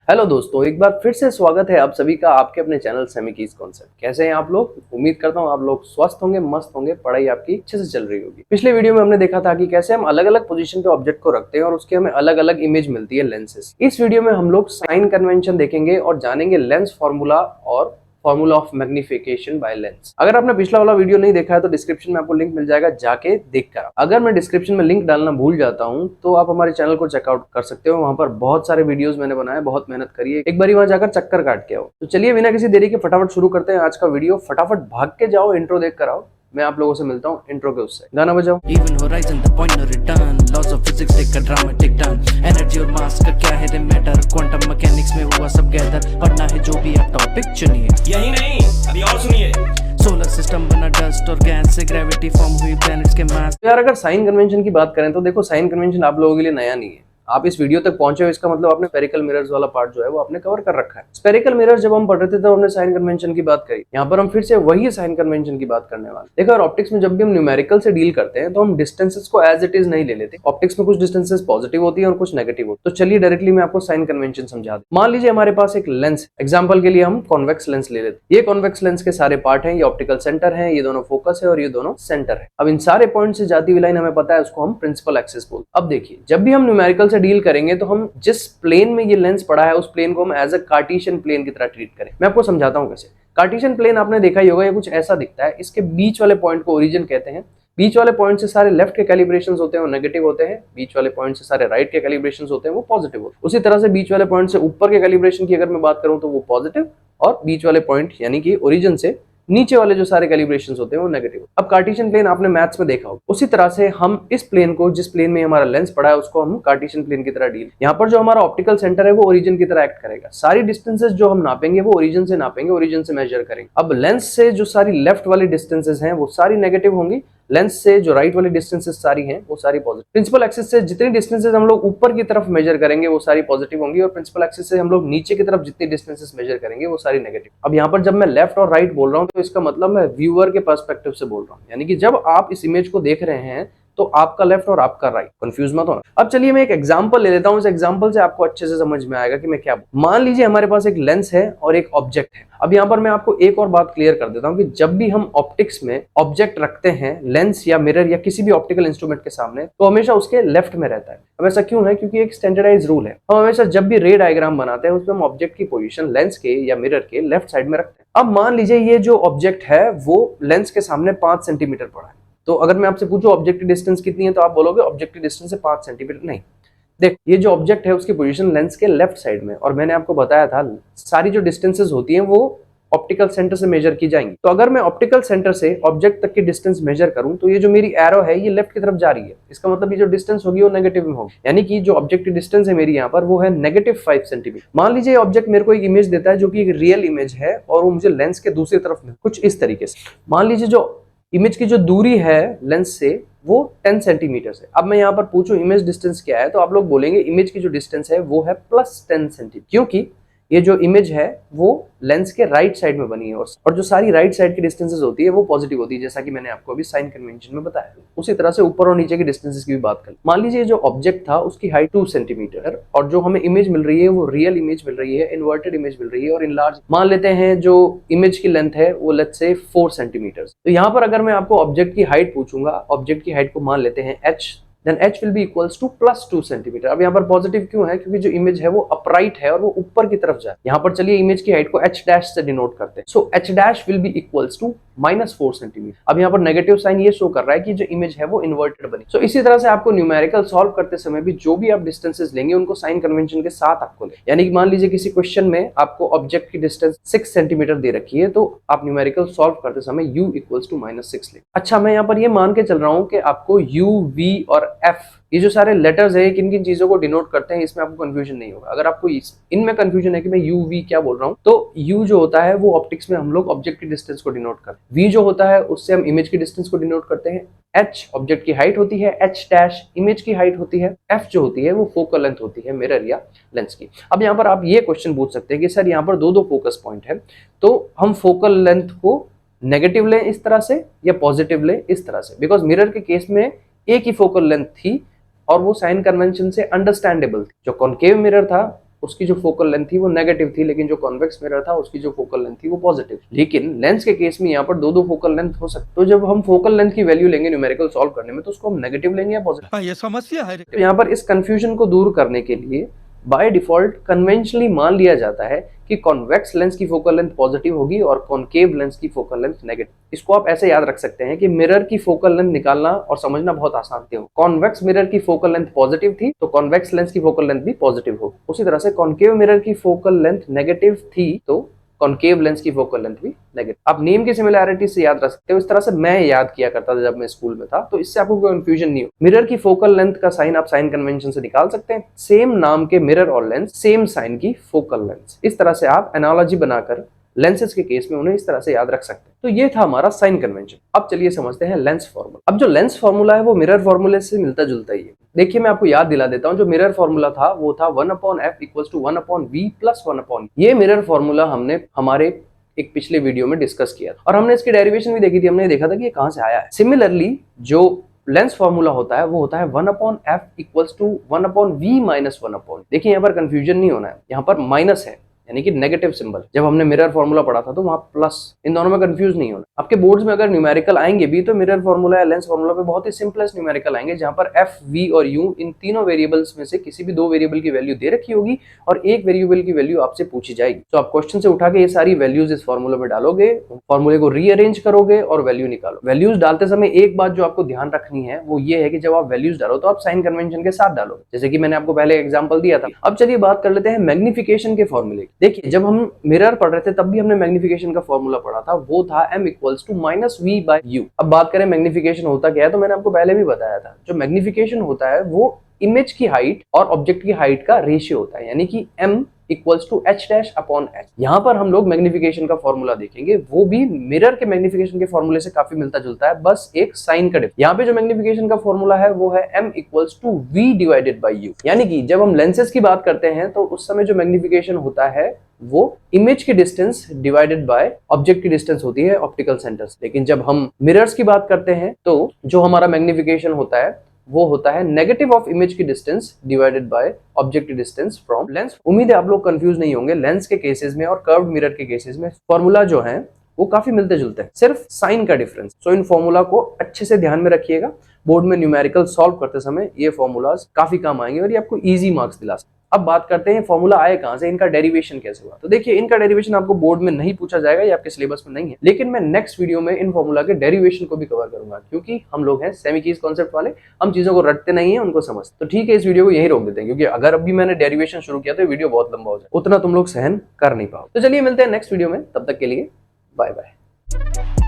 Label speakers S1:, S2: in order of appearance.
S1: Hello दोस्तों, एक बार फिर से स्वागत है आप सभी का आपके अपने चैनल सेमी कीज कॉन्सेप्ट। कैसे हैं आप लोग? उम्मीद करता हूं आप लोग स्वस्थ होंगे, मस्त होंगे, पढ़ाई आपकी अच्छे से चल रही होगी। पिछले वीडियो में हमने देखा था कि कैसे हम अलग अलग पोजीशन पे ऑब्जेक्ट को रखते हैं और उसकी हमें अलग अलग इमेज मिलती है लेंसेज। इस वीडियो में हम लोग साइन कन्वेंशन देखेंगे और जानेंगे लेंस फॉर्मूला और formula of magnification by lens. अगर आपने पिछला वाला वीडियो नहीं देखा है तो डिस्क्रिप्शन में आपको लिंक मिल जाएगा, जाके देख कर। अगर मैं डिस्क्रिप्शन में लिंक डालना भूल जाता हूं तो आप हमारे चैनल को चेकआउट कर सकते हो, वहां पर बहुत सारे वीडियोस मैंने बनाए, बहुत मेहनत करी है, एक बार वहां जाकर चक्कर काट के आओ। तो चलिए बिना किसी देरी के फटाफट शुरू करते हैं आज का वीडियो। फटाफट भाग के जाओ, इंट्रो देख कर आओ। मैं आप लोगों से मिलता हूँ इंट्रो के उससे। गाना बजाओ।
S2: Even horizon, the point no return. Laws of physics take a dramatic turn. Energy और mass का क्या है रे मैटर? Quantum mechanics में हुआ सब गैदर। पढ़ना है जो भी आप टॉपिक चुनिए।
S3: यही नहीं, अभी और सुनिए।
S2: सोलर सिस्टम बना डस्ट और गैस से, ग्रेविटी फॉर्म हुई प्लैनेट्स के मास।
S1: यार अगर साइन कन्वेंशन की बात करें तो देखो, साइन कन्वेंशन आप लोगों के लिए नया नहीं है। आप इस वीडियो तक पहुंचे हो, इसका मतलब आपने स्फेरिकल मिरर्स वाला पार्ट जो है वो आपने कवर कर रखा है। स्फेरिकल मिरर जब हम पढ़ रहे थे तब हमने साइन कन्वेंशन की बात करी। यहाँ पर हम फिर से वही साइन कन्वेंशन की बात करने वाले। देखो यार, ऑप्टिक्स में जब भी हम न्यूमेरिकल से डील करते हैं तो हम डिस्टेंसेस को एज इट इज नहीं ले लेते। ऑप्टिक्स में कुछ डिस्टेंसेस पॉजिटिव होती है और कुछ नेगेटिव होती है। तो चलिए डायरेक्टली मैं आपको साइन कन्वेंशन समझा दूं। मान लीजिए हमारे पास एक लेंस, एग्जाम्पल के लिए हम कॉन्वेक्स लेंस ले लेते। ये कॉन्वेक्स लेंस के सारे पार्ट हैं, ये ऑप्टिकल सेंटर है, ये दोनों फोकस है और ये दोनों सेंटर है। अब इन सारे पॉइंट से जाती हुई लाइन हमें पता है, उसको हम प्रिंसिपल एक्सिस बोलते हैं। अब देखिए, जब भी हम न्यूमेरिकल से डील करेंगे तो हम जिस प्लेन में ये लेंस पड़ा है उस प्लेन को हम एज अ कार्टेशियन प्लेन की तरह ट्रीट करें। मैं आपको समझाता हूं कैसे। कार्टेशियन प्लेन आपने देखा ही होगा, ये कुछ ऐसा दिखता है। इसके बीच वाले पॉइंट को ओरिजिन कहते हैं। बीच वाले पॉइंट से सारे लेफ्ट के कैलिब्रेशंस होते हैं वो नेगेटिव होते हैं, बीच वाले पॉइंट से सारे राइट के कैलिब्रेशंस होते हैं वो पॉजिटिव होते हैं। उसी तरह से बीच वाले पॉइंट से ऊपर के कैलिब्रेशन की अगर मैं बात करूं तो वो पॉजिटिव, और बीच वाले पॉइंट यानी कि ओरिजिन से नीचे वाले जो सारे कैलिब्रेशंस होते हैं वो नेगेटिव। अब कार्टेशियन प्लेन आपने मैथ्स में देखा होगा, उसी तरह से हम इस प्लेन को, जिस प्लेन में हमारा लेंस पड़ा है, उसको हम कार्टेशियन प्लेन की तरह डील। यहाँ पर जो हमारा ऑप्टिकल सेंटर है वो ओरिजिन की तरह एक्ट करेगा। सारी डिस्टेंसेस जो हम नापेंगे वो ओरिजिन से नापेंगे, ओरिजिन से मेजर करेंगे। अब लेंस से जो सारी लेफ्ट वाली डिस्टेंसेस हैं वो सारी नेगेटिव होंगी, लेंस से जो राइट वाली डिस्टेंसेस सारी हैं वो सारी पॉजिटिव। प्रिंसिपल एक्सिस से जितनी डिस्टेंसेस हम लोग ऊपर की तरफ मेजर करेंगे वो सारी पॉजिटिव होंगी, और प्रिंसिपल एक्सिस से हम लोग नीचे की तरफ जितनी डिस्टेंसेस मेजर करेंगे वो सारी नेगेटिव। अब यहाँ पर जब मैं लेफ्ट और राइट बोल रहा हूँ तो इसका मतलब मैं व्यूअर के पर्सपेक्टिव से बोल रहा हूँ, यानी कि जब आप इस इमेज को देख रहे हैं तो आपका लेफ्ट और आपका राइट, कंफ्यूज मत होना। अब चलिए मैं एक एग्जांपल ले लेता हूं, इस एग्जांपल से आपको अच्छे से समझ में आएगा कि मैं क्या बोल। मान लीजिए हमारे पास एक लेंस है और एक ऑब्जेक्ट है। अब यहाँ पर मैं आपको एक और बात क्लियर कर देता हूं कि जब भी हम ऑप्टिक्स में ऑब्जेक्ट रखते हैं, लेंस या मिरर या किसी भी ऑप्टिकल इंस्ट्रूमेंट के सामने, तो हमेशा उसके लेफ्ट में रहता है। अब ऐसा क्यों है? क्योंकि एक स्टैंडर्डाइज रूल है। हम हमेशा जब भी रे डायग्राम बनाते हैं उसमें हम ऑब्जेक्ट की पोजीशन लेंस के या मिरर के लेफ्ट साइड में रखते हैं। अब मान लीजिए ये जो ऑब्जेक्ट है वो लेंस के सामने 5 सेंटीमीटर पड़ा है, तो अगर मैं आपसे पूछूं ऑब्जेक्टिव डिस्टेंस कितनी है तो आप बोलोगे ऑब्जेक्टिव डिस्टेंस है 5 सेंटीमीटर। नहीं, देख, ये जो ऑब्जेक्ट है उसकी पोजीशन लेंस के लेफ्ट साइड में, और मैंने आपको बताया था सारी जो डिस्टेंसेस होती हैं वो ऑप्टिकल सेंटर से मेजर की जाएंगी। तो अगर मैं ऑप्टिकल सेंटर से ऑब्जेक्ट तक की डिस्टेंस मेजर करूं तो ये जो मेरी एरो है ये लेफ्ट की तरफ जा रही है, इसका मतलब ये जो डिस्टेंस होगी वो नेगेटिव में होगी, यानी कि जो ऑब्जेक्टिव डिस्टेंस है मेरी यहाँ पर वो है -5 सेंटीमीटर। मान लीजिए ऑब्जेक्ट मेरे को एक इमेज देता है जो कि एक रियल इमेज है और वो मुझे लेंस के दूसरी तरफ में कुछ इस तरीके से। मान लीजिए जो इमेज की जो दूरी है लेंस से वो 10 सेंटीमीटर है। अब मैं यहाँ पर पूछूं इमेज डिस्टेंस क्या है तो आप लोग बोलेंगे इमेज की जो डिस्टेंस है वो है +10 सेंटीमीटर, क्योंकि ये जो इमेज है वो लेंस के राइट साइड में बनी है और जो सारी राइट साइड की डिस्टेंसेस होती है वो पॉजिटिव होती है, जैसा कि मैंने आपको अभी साइन कन्वेंशन में बताया। उसी तरह से ऊपर और नीचे की डिस्टेंसेस की भी बात करें। मान लीजिए जो ऑब्जेक्ट था उसकी हाइट 2 सेंटीमीटर और जो हमें इमेज मिल रही है वो रियल इमेज मिल रही है, इन्वर्टेड इमेज मिल रही है और इनलार्ज मान लेते हैं जो इमेज की लेंथ है वो लेट्स से 4 सेंटीमीटर। तो यहाँ पर अगर मैं आपको ऑब्जेक्ट की हाइट पूछूंगा, ऑब्जेक्ट की हाइट को मान लेते हैं h, then h will be equals to +2 centimetre. अब यहाँ पर पॉजिटिव क्यों है? क्योंकि जो इमेज है वो अपराइट है और वो ऊपर की तरफ जाए। यहाँ पर चलिए इमेज की हाइट को h डैश से डिनोट करते हैं। So h dash will be equals to -4 centimetre. अब यहाँ पर नेगेटिव साइन ये शो कर रहा है कि जो इमेज है वो इन्वर्टेड बनी। सो इसी तरह से आपको न्यूमेरिकल सॉल्व करते समय भी जो भी आप डिस्टेंसेस लेंगे उनको साइन कन्वेंशन के साथ आपको ले, यानी कि मान लीजिए किसी क्वेश्चन में आपको ऑब्जेक्ट की डिस्टेंस 6 सेंटीमीटर दे रखी है तो आप न्यूमेरिकल सॉल्व करते समय u इक्वल्स टू -6 ले। अच्छा, मैं यहाँ पर ये मान के चल रहा हूँ कि आपको u, v और f ये जो सारे लेटर्स है किन किन चीजों को डिनोट करते हैं इसमें आपको कंफ्यूजन नहीं होगा। अगर आपको इनमें कंफ्यूजन है कि मैं यू वी क्या बोल रहा हूँ तो यू जो होता है वो ऑप्टिक्स में हम लोग ऑब्जेक्ट की डिस्टेंस को डिनोट करते हैं, वी जो होता है उससे हम इमेज की डिस्टेंस को डिनोट करते हैं, एच ऑब्जेक्ट की हाइट होती है, एच डैश इमेज की हाइट होती है, एफ जो होती है वो फोकल लेंथ होती है मिरर या लेंस की। अब यहाँ पर आप ये क्वेश्चन पूछ सकते हैं कि सर यहाँ पर दो फोकस पॉइंट है तो हम फोकल लेंथ को नेगेटिव लें इस तरह से या पॉजिटिव लें इस तरह से, बिकॉज मिरर के केस में एक ही फोकल लेंथ थी और वो साइन कन्वेंशन से अंडरस्टैंडेबल थी। जो कॉनकेव मिरर था उसकी जो फोकल लेंथ थी वो नेगेटिव थी, लेकिन जो कॉन्वेक्स मिरर था उसकी जो फोकल लेंथ थी वो पॉजिटिव। लेकिन लेंस के केस में यहाँ पर दो फोकल लेंथ हो सकते, तो जब हम फोकल लेंथ की वैल्यू लेंगे न्यूमेरिकल सॉल्व करने में, तो उसको हम नेगेटिव लेंगे या पॉजिटिव।
S4: ये समस्या है।
S1: तो यहाँ पर इस कंफ्यूजन को दूर करने के लिए बाय डिफॉल्ट कन्वेंशनली मान लिया जाता है कि कॉन्वेक्स लेंस की फोकल लेंथ पॉजिटिव होगी और कॉनकेव लेंस की फोकल लेंथ नेगेटिव। इसको आप ऐसे याद रख सकते हैं कि मिरर की फोकल लेंथ निकालना और समझना बहुत आसान है। कॉन्वेक्स मिरर की फोकल लेंथ पॉजिटिव थी तो कॉन्वेक्स लेंस की फोकल लेंथ भी पॉजिटिव हो। उसी तरह से कॉनकेव मिरर की फोकल लेंथ नेगेटिव थी तो कॉनकेव लेंस की फोकल लेंथ भी नेगेटिव। आप नेम की सिमिलैरिटी से याद रख सकते हो। इस तरह से मैं याद किया करता था जब मैं स्कूल में था, तो इससे आपको कोई कंफ्यूजन नहीं हो। मिरर की फोकल लेंथ का साइन आप साइन कन्वेंशन से निकाल सकते हैं। सेम नाम के मिरर और लेंस, सेम साइन की फोकल लेंथ। इस तरह से आप एनालॉजी बनाकर लेंसेज के केस में उन्हें इस तरह से याद रख सकते हैं। तो ये था हमारा साइन कन्वेंशन। अब चलिए समझते हैं लेंस फॉर्मूला। अब जो लेंस फॉर्मूला है वो मिरर फॉर्मूले से मिलता जुलता ही है। देखिए मैं आपको याद दिला देता हूं, जो मिरर फॉर्मूला था वो था 1/f = 1/v + 1/e। ये मिरर फॉर्मूला हमने हमारे एक पिछले वीडियो में डिस्कस किया और हमने इसकी डेरिवेशन भी देखी थी। हमने देखा था कि ये कहां से आया है। सिमिलरली जो लेंस फॉर्मूला होता है वो होता है 1/f = 1/v - 1/e। देखिए यहाँ पर कंफ्यूजन नहीं होना है, यहाँ पर माइनस है यानी कि नेगेटिव सिंबल। जब हमने मिरर फॉर्मूला पढ़ा था तो वहां प्लस, इन दोनों में कंफ्यूज नहीं होना। आपके बोर्ड्स में अगर न्यूमेरिकल आएंगे भी तो मिरर फॉर्मूला या लेंस फॉर्मूला पे बहुत ही सिंपलेस्ट न्यूमेरिकल आएंगे, जहां पर f, v और u इन तीनों वेरिएबल्स में से किसी भी दो वेरिएबल की वैल्यू दे रखी होगी और एक वेरिएबल की वैल्यू आपसे पूछी जाएगी। तो आप क्वेश्चन से उठा के ये सारी वैल्यूज इस फॉर्मूले में डालोगे, फॉर्मूले को रीअरेंज करोगे और वैल्यू निकालो। वैल्यूज डालते समय एक बात जो आपको ध्यान रखनी है वो ये है कि जब आप वैल्यूज डालो तो आप साइन कन्वेंशन के साथ डालो, जैसे कि मैंने आपको पहले एग्जांपल दिया था। अब चलिए बात कर लेते हैं मैग्निफिकेशन के फॉर्मूले। देखिए जब हम मिरर पढ़ रहे थे तब भी हमने मैग्निफिकेशन का फॉर्मूला पढ़ा था, वो था m = -v/u। अब बात करें मैग्निफिकेशन होता क्या है, तो मैंने आपको पहले भी बताया था। जो मैग्निफिकेशन होता है वो इमेज की हाइट और ऑब्जेक्ट की हाइट का रेशियो होता है, यानी कि m = h'/h। यहाँ पर हम लोग मैग्निफिकेशन का फॉर्मूला देखेंगे, वो भी मिरर के मैग्निफिकेशन के फॉर्मूले से काफी मिलता जुलता है, बस एक साइन का डिफरेंस। यहाँ पे जो मैग्निफिकेशन का फॉर्मूला है वो है m = v/u। यानी कि जब हम लेंसेज की बात करते हैं तो उस समय जो मैग्निफिकेशन होता है वो इमेज की डिस्टेंस डिवाइडेड बाय ऑब्जेक्ट की डिस्टेंस होती है ऑप्टिकल सेंटर से। लेकिन जब हम मिरर्स की बात करते हैं तो जो हमारा मैग्निफिकेशन होता है वो होता है नेगेटिव ऑफ इमेज की डिस्टेंस डिवाइडेड बाय ऑब्जेक्ट की डिस्टेंस फ्रॉम लेंस। उम्मीद है आप लोग कंफ्यूज नहीं होंगे। लेंस के केसेस में और कर्व्ड मिरर के केसेस में फॉर्मूला जो है वो काफी मिलते जुलते हैं, सिर्फ साइन का डिफरेंस। सो इन फॉर्मूला को अच्छे से ध्यान में रखिएगा। बोर्ड में न्यूमेरिकल सॉल्व करते समय ये फॉर्मूलाज काफी काम आएंगे और ये आपको इजी मार्क्स दिला सकते हैं। अब बात करते हैं फॉर्मूला आए कहां से, इनका डेरिवेशन कैसे हुआ। तो देखिए इनका डेरिवेशन आपको बोर्ड में नहीं पूछा जाएगा, ये आपके सिलेबस में नहीं है, लेकिन मैं नेक्स्ट वीडियो में इन फॉर्मूला के डेरिवेशन को भी कवर करूंगा, क्योंकि हम लोग हैं सेमी कीज कॉन्सेप्ट वाले, हम चीजों को रटते नहीं है, उनको समझते। तो ठीक है, इस वीडियो को यही रोक देते हैं, क्योंकि अगर अभी मैंने डेरिवेशन शुरू किया तो वीडियो बहुत लंबा हो जाए, उतना तुम लोग सहन कर नहीं पाओ। तो चलिए मिलते हैं नेक्स्ट वीडियो में, तब तक के लिए बाय बाय।